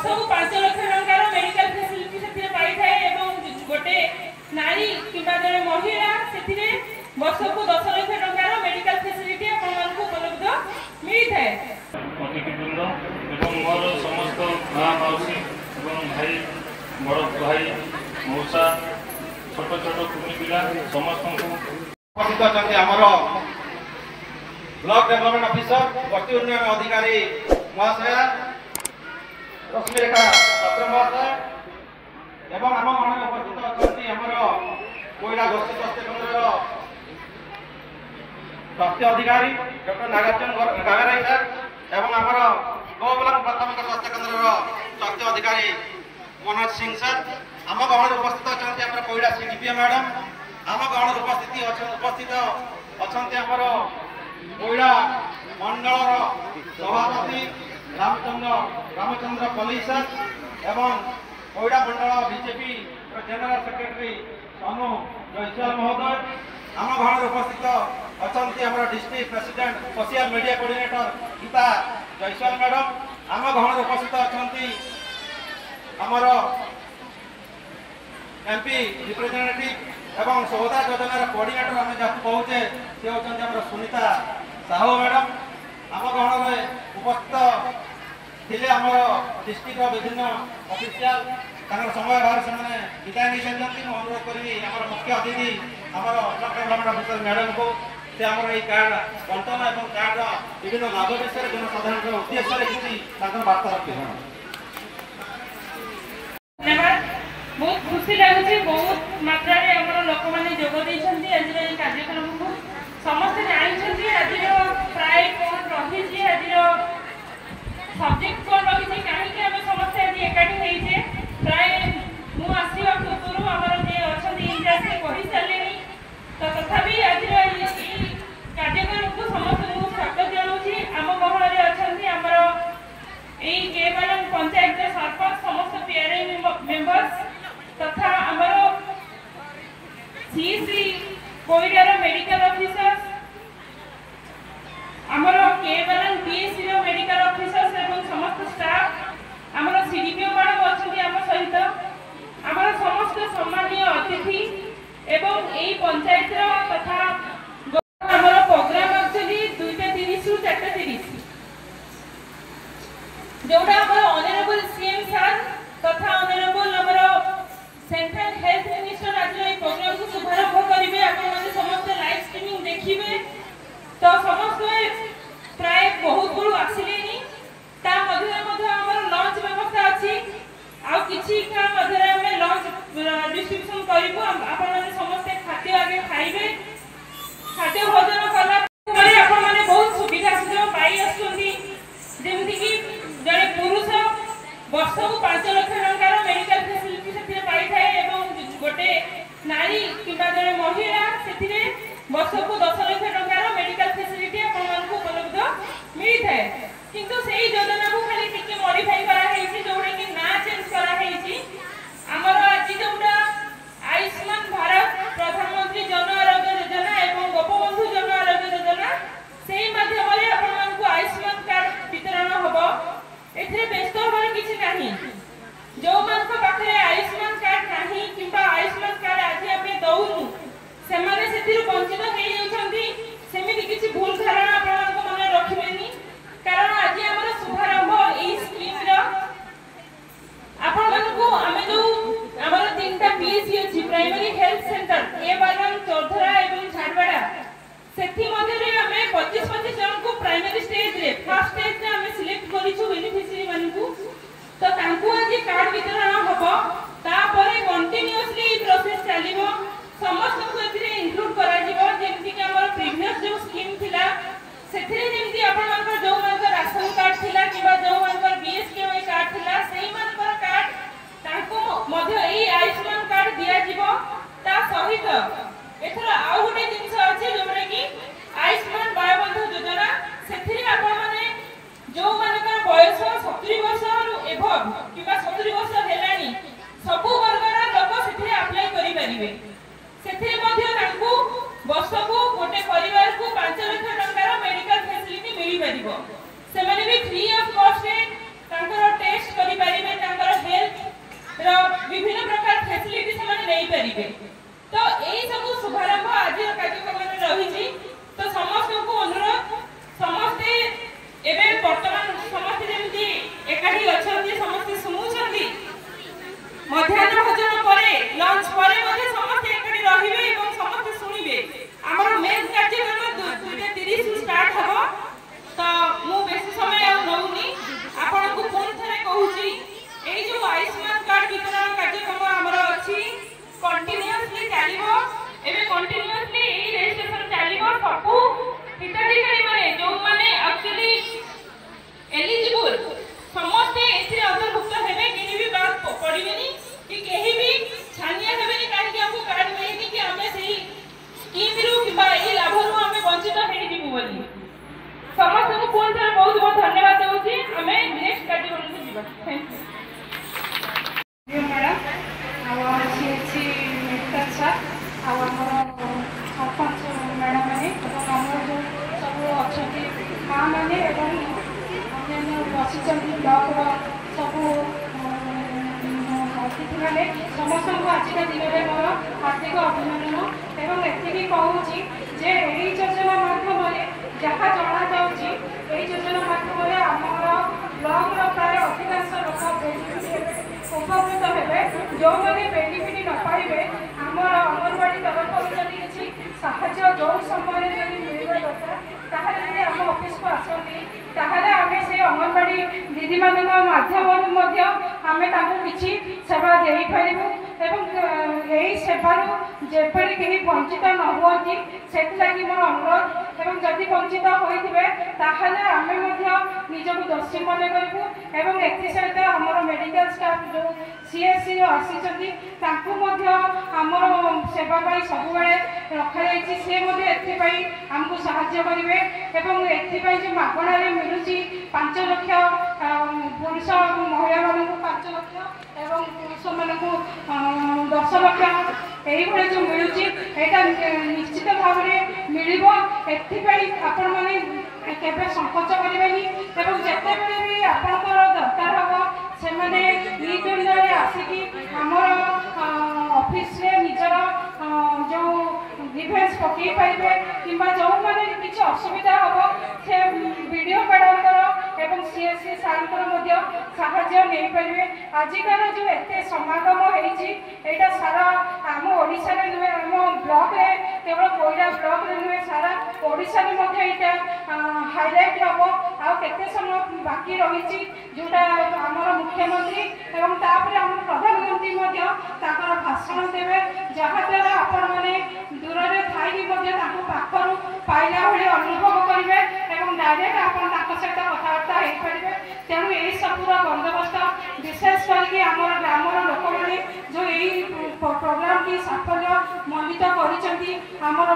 वर्षको 5 lakh टंकार medical facility से पाई थाए गोटे नारी किंबा जड़े महिला से वर्षको 10 लाख टंकार मेडिकल फैसिलिटी आपको उपलब्ध मिली थाए। अतिथिवृंद एवं मोर समस्त माँ मौसी एवं भाई बड़ भाई मौसा छोट छोट कुनी पिला समस्त उपस्थित अच्छा आमर ब्लॉक डेवलपमेंट ऑफिसर बस्ती उन्नयन अधिकारी महाशय रश्मिरेखा पात्र महाशय एवं आम मन उपस्थित अच्छा आमर कोईला गोष्ठी स्वास्थ्य केन्द्र स्वास्थ्य अधिकारी डॉक्टर नागार्जुन गागराई सर एवं आमर गोब्लक प्राथमिक स्वास्थ्य केन्द्र स्वास्थ्य अधिकारी मनोज सिंह सर आम गहन उपस्थित अच्छा आम कोईला सीडीपीओ मैडम आम गहन उपस्थित अच्छा आमर कोईला मंडल सभापति रामचंद्र पल्लीसर एवं Koila Mandal BJP general secretary Sonu Jaiswal महोदय आम घर उपस्थित अच्छा district president social media coordinator Geeta Jaiswal madam आम घर उपस्थित अच्छा आमर एमपी रिप्रेजेंटेटिव एवं सौदा योजनार कोऑर्डिनेटर आम जहाँ कहे सी होती सुनीता साहू मैडम आम गहन में उपस्थित थे आम डिस्ट्रिक्ट विभिन्न ऑफिशियल समय बाहर से विदाय नहीं चाहती मुझे अनुरोध करी आम मुख्य अतिथि आम ब्लॉक डेवलपमेंट ऑफिसर मैडम को से आम कार्ड बंटन और कार्ड विभिन्न लाभ विषय जनसाधारण उद्देश्य किसी बार्ता रखे बहुत खुशी लगुच बहुत मात्रा लोक मैंने जोगदे आज कार्यक्रम को समस्त जानते आज प्राय कौन रही आज सब्जेक्ट कौन रही कहीं आम समस्त आज एकाठी होइछे प्राय मु आसवा पूर्व आम अच्छा इंचार्ज कही सारे तो तथापि आज कार्यक्रम को समस्त मुझे स्वागत जनाऊँगी आम गहन में अच्छा आमर यही केवल पंचायत सरपंच समस्त पीआरए मेंबर्स तथा आमर सीसी कोईडार मेडिकल ऑफिसर्स आमर केवल बीएससी मेडिकल ऑफिसर्स एवं समस्त स्टाफ आमर सीडीपीओ मैडम अच्छा आम सहित आमर समस्त सम्मानीय अतिथि एवं यही पंचायत तथा आमर प्रोग्राम एक्चुअली 2:30 रु 4:30 जोटा आमर ऑनरेबल सीएम सर तथा ऑनरेबल आमर सेंट्रल हेल्थ मिनिस्टर आज ये प्रोग्राम को शुभारंभ करेंगे आपने समस्त लाइव स्ट्रीमिंग देखिए तो समस्त प्राय बहुत बड़ू आसिले लंच व्यवस्था अच्छी आउ किसी लंच डिस्ट्रीब्यूशन करूँ आपने समस्ते खाद्य आगे खाइबे खाद्य भोजन कला आपने बहुत सुविधा सुजोग पाई आमती जड़े पुरुष वर्ष को 5 लाख टंकार मेडिकल फैसिलिटी से पाई थाए गोटे नारी किंबा जड़े महिला से वर्ष को 10 लाख टंकार मेडिकल फैसिलिटी आपको उपलब्ध मिली थाए किंतु से योजना को खाली टिके मॉडिफाई करा है जोड़ा कि ना चेंज करा है आमर आज जोड़ा आयुष्मान भारत प्रधानमंत्री जन आरोग्य योजना एवं गोपबंधु जन आरोग्य योजना से माध्यम आपको आयुष्मान कार्ड वितरण हम एथे व्यस्त होबार किछि नाही जो मान को पाखरे आयुष्मान कार्ड नाही किंबा आयुष्मान कार्ड आज आमे दउनु से माने सेथिरु वंचित हे जाउछंती सेमिति किछि भूल धारणा आपन को मन रखिबेनी कारण आज हमर शुभारंभ एई स्कीम रो आपन को आमे जो हमर तीनटा पीएससी अछि प्राइमरी हेल्थ सेंटर ए बालन चौधरा एवं झाड़वाड़ा सेथि मध्ये रे हमें 25 जन को प्राइमरी स्टेज रे फर्स्ट स्टेज रे हमें सिलेक्ट करिछु बेनिफिशियरी मानकु तो तांकु आज कार्ड वितरण हबो तापरे कंटीन्यूअसली ई प्रोसेस चलिबो समस्त को एथिरे इंक्लूड करा जिवो जेमति कि हमर प्रीवियस जो स्कीम थिला सेथिरे जेमति आपन मानकर जो मानकर राशन कार्ड थिला किबा जो मानकर बीएसकेवाई कार्ड थिला सेही मानकर कार्ड तांकु मध्ये एई आयुष्मान कार्ड दिया जिवो ता सहित एथर आउ गोटे जिंस अछि जोरे कि आयुष्मान बायोबंधु योजना सेथिरे आपण माने जो मानकर बयस 70 वर्ष एभव किबा 70 वर्ष हेलानी सबु वर्गर लोक सेथिरे अप्लाई करि परिबे सेथिरे मध्ये तांकु वर्षको गोटे परिवार को 5 लाख टंकार मेडिकल फैसिलिटी मिली परिबो से माने भी फ्री ऑफ कॉस्ट रे तांकर टेस्ट करि परिबे ଯିବା। Thank you madam. ଆଉ ଅଛି ମେଡ଼ିକାଲ ସାର୍ ଆଉ ଆମର ସରପଞ୍ଚ ମ୍ୟାଡ଼ାମ୍ ମାନେ ଏବଂ ଆମର ଯେଉଁ ସବୁ ଅଛନ୍ତି ମାଆ ମାନେ ଏବଂ ଅନ୍ୟାନ୍ୟ ବସିଛନ୍ତି ବ୍ଲକର ସବୁ ଅତିଥିମାନେ ସମସ୍ତଙ୍କୁ ଆଜିକା ଦିନରେ ମୋର ହାର୍ଦ୍ଦିକ ଅଭିନନ୍ଦନ ଏବଂ ଏତିକି କହୁଛି ଯେ ଏହି ଯୋଜନା ମାଧ୍ୟମରେ ଯାହା ଜଣାଯାଉଛି ଏହି ଯୋଜନା ମାଧ୍ୟମରେ ଆମର ବ୍ଲକର ପ୍ରାୟ ଅଧିକାଂଶ ଲୋକ ଉପକୃତ ହେବେ। ଯେଉଁମାନେ ବେନିଫିଟ୍ ନ ପାଇବେ ଆମର ଅଙ୍ଗନବାଡ଼ି ତରଫରୁ ଯଦି କିଛି ସାହାଯ୍ୟ ଯେଉଁ ସମୟରେ ଯଦି ମିଳିବା ଦରକାର ତାହେଲେ ଯଦି ଆମ ଅଫିସକୁ ଆସନ୍ତି ତାହେଲେ ଆମେ ସେ ଅଙ୍ଗନବାଡ଼ି ଦିଦିମାନଙ୍କ ମାଧ୍ୟମରୁ ମଧ୍ୟ ଆମେ ତାଙ୍କୁ କିଛି ସେବା ଦେଇପାରିବୁ ଏବଂ ଏହି ସେବାରୁ ଯେପରି କେହି ବଞ୍ଚିତ ନ ହୁଅନ୍ତି ସେଥିଲାଗି ମୋର ଅନୁରୋଧ। ଏବଂ ଯଦି ବଞ୍ଚିତ ହୋଇଥିବେ ତାହେଲେ ଆମେ ମଧ୍ୟ ନିଜକୁ ଦୋଷୀ ମନେ କରିବୁ ଏବଂ ଏଥିସହିତ ଆମର ମେଡ଼ିକାଲ ଷ୍ଟାଫ୍ ଯେଉଁ CSC ଆସିଛନ୍ତି ତାଙ୍କୁ ମଧ୍ୟ ଆମର ସେବା ପାଇଁ ସବୁବେଳେ ରଖାଯାଇଛି। ସେ ମଧ୍ୟ ଏଥିପାଇଁ ଆମକୁ ସାହାଯ୍ୟ କରିବେ ଏବଂ ଏଥିପାଇଁ ଯେଉଁ ମାଗଣାରେ ମିଳୁଛି 5 ଲକ୍ଷ ପୁରୁଷ ଏବଂ ମହିଳାମାନଙ୍କୁ 5 ଲକ୍ଷ ଏବଂ ପୁରୁଷମାନଙ୍କୁ 10 ଲକ୍ଷ ଏଇଭଳି ଯେଉଁ ମିଳୁଛି ଏଇଟା ନିଶ୍ଚିତ ଭାବରେ ମିଳିବ। ଏଥିପାଇଁ ଆପଣମାନେ କେବେ ସଂକୋଚ କରିବେନି ଏବଂ ଯେତେବେଳେ ବି ଆପଣଙ୍କର ଦରକାର ହେବ ସେମାନେ ନିଜ ଆସିକି ଆମର ଅଫିସରେ ନିଜର ଯେଉଁ ଗ୍ରିଭେନ୍ସ ପକାଇ ପାରିବେ କିମ୍ବା ଯେଉଁମାନେ କିଛି ଅସୁବିଧା ହେବ ସେ BDO ମ୍ୟାଡ଼ାମଙ୍କର ଏବଂ CSC ସାର୍ଙ୍କର ମଧ୍ୟ ସାହାଯ୍ୟ ନେଇପାରିବେ। ଆଜିକାର ଯେଉଁ ଏତେ ସମାଗମ ହେଇଛି ଏଇଟା ସାରା ଆମ ଓଡ଼ିଶାରେ ନୁହେଁ, ଆମ ବ୍ଲକରେ କେବଳ କୋଇଡ଼ା ବ୍ଲକରେ ନୁହେଁ ସାରା ଓଡ଼ିଶାରେ ମଧ୍ୟ ଏଇଟା ହାଇଲାଇଟ୍ ହେବ। ଆଉ କେତେ ସମୟ ବାକି ରହିଛି ଯେଉଁଟା ଆମର ମୁଖ୍ୟମନ୍ତ୍ରୀ ଏବଂ ତାପରେ ଆମର ପ୍ରଧାନମନ୍ତ୍ରୀ ମଧ୍ୟ ତାଙ୍କର ଭାଷଣ ଦେବେ ଯାହାଦ୍ୱାରା ଆପଣମାନେ ଦୂରରେ ଥାଇକି ମଧ୍ୟ ତାଙ୍କୁ ପାଖରୁ ପାଇଲା ଭଳି ଅନୁଭବ କରିବେ ଏବଂ ଡାଇରେକ୍ଟ ଆପଣ ତାଙ୍କ ସହିତ କଥାବାର୍ତ୍ତା ହେଇପାରିବେ। ତେଣୁ ଏହିସବୁର ବନ୍ଦୋବସ୍ତ ବିଶେଷ କରିକି ଆମର ଗ୍ରାମର ଲୋକମାନେ ଯେଉଁ ଏହି ପ୍ରୋଗ୍ରାମଟି ସାଫଲ୍ୟ ମଣ୍ଡିତ କରିଛନ୍ତି ଆମର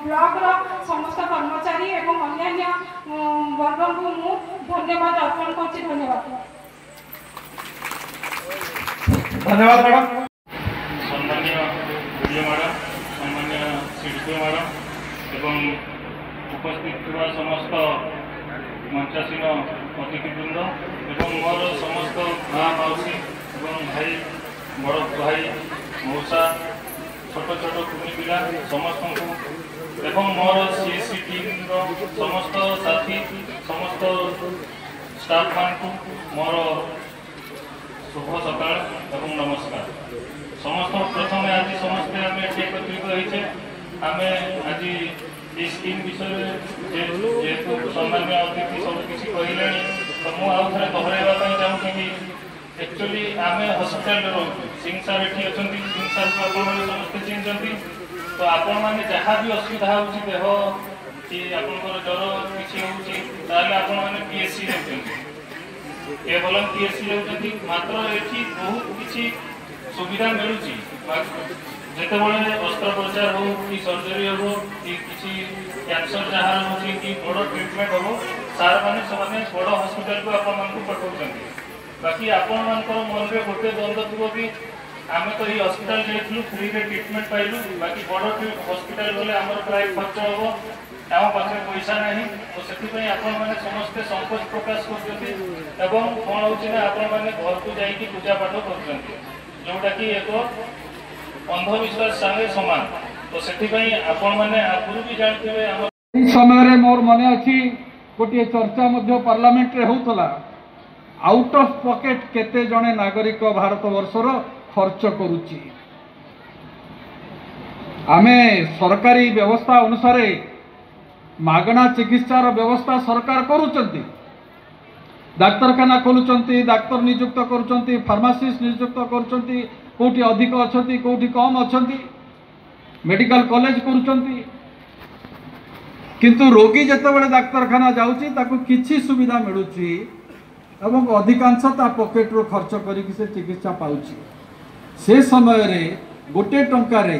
ବ୍ଲକର ସମସ୍ତ କର୍ମଚାରୀ ଏବଂ ଅନ୍ୟାନ୍ୟ ବର୍ଗଙ୍କୁ ମୁଁ ଧନ୍ୟବାଦ ଅର୍ପଣ କରୁଛି। ଧନ୍ୟବାଦ। ଧନ୍ୟବାଦ ମ୍ୟାଡ଼ାମ। ସମ୍ମାନୀୟ BDO ମ୍ୟାଡ଼ାମ, ସମ୍ମାନୀୟ CDPO ମ୍ୟାଡ଼ାମ ଏବଂ ଉପସ୍ଥିତ ଥିବା ସମସ୍ତ ମଞ୍ଚାସୀନ ଅତିଥିବୃନ୍ଦ ଏବଂ ମୋର ସମସ୍ତ ମା ମାଉସୀ ଏବଂ ଭାଇ ବଡ଼ ଭାଇ ମଉସା ଛୋଟ ଛୋଟ କୁନି ପିଲା ସମସ୍ତଙ୍କୁ ଏବଂ ମୋର CSC ଟିମ୍ର ସମସ୍ତ ସାଥୀ ସମସ୍ତ ଷ୍ଟାଫ୍ ମାନଙ୍କୁ ମୋର शुभ सकाल एवं नमस्कार। समस्त प्रथम आज समस्ते आम एकत्रित होइछे आमे आज ये स्कीम विषय जेहेतु सामान्य अतिथि सब किसी कहले तो मुझे आउ थे दोहराइबा चाहूँ कि एक्चुअली आम हस्पिटाल रोचु सिंह सार ये अच्छा सिंह सार को आप समस्ते चिन्हती तो आपण मैंने जहाँ भी असुविधा हो देह कि आपंकर ज्वर किसी होने PSC केवल PSC जाऊँगी मात्र ये बहुत किसी सुविधा मिलूँ जितेबाला अस्त्रोपचार हो कि सर्जरी हो कि किसी कैंसर जहाँ रोचे कि बड़ ट्रिटमेंट हो सार मैंने से बड़ हस्पिटाल को आपण पठाऊँ। बाकी आपण मन में गोटे द्वंद्व थी कि आम तो ये हस्पिटाल जाइलु फ्री रे ट्रिटमेंट पाइलु बाकी बड़ हस्पिटाल गले आम प्राय खर्च हम आम पाखे पैसा ना तो से मैंने समस्ते संकोच प्रकाश कर कौन हो घर को जाकि पूजा पाठ करोटा कि एक अंधविश्वास सागे सामान तो से आगुरी भी जानते समय मोर मन अच्छी गोटे चर्चा पार्लियामेंट रे होता आउट ऑफ पॉकेट केते जने नागरिक भारत वर्षर खर्च करुच्ची आमे सरकारी व्यवस्था अनुसार मागणा चिकित्सार व्यवस्था सरकार करुचंती डाक्तरखाना खोलुचंती डाक्तर नियुक्त करुचंती फार्मासिस्ट नियुक्त करुचंती कोठी अधिक अछंती कोठी कम अछंती मेडिकल कॉलेज करुचंती किंतु रोगी जेतेबेले डाक्तरखाना जाउची ताकू किछि सुविधा मिलुची एवं अधिकांश ता पॉकेट रो खर्च करिक से चिकित्सा पाउची से समय रे गोटे टंका रे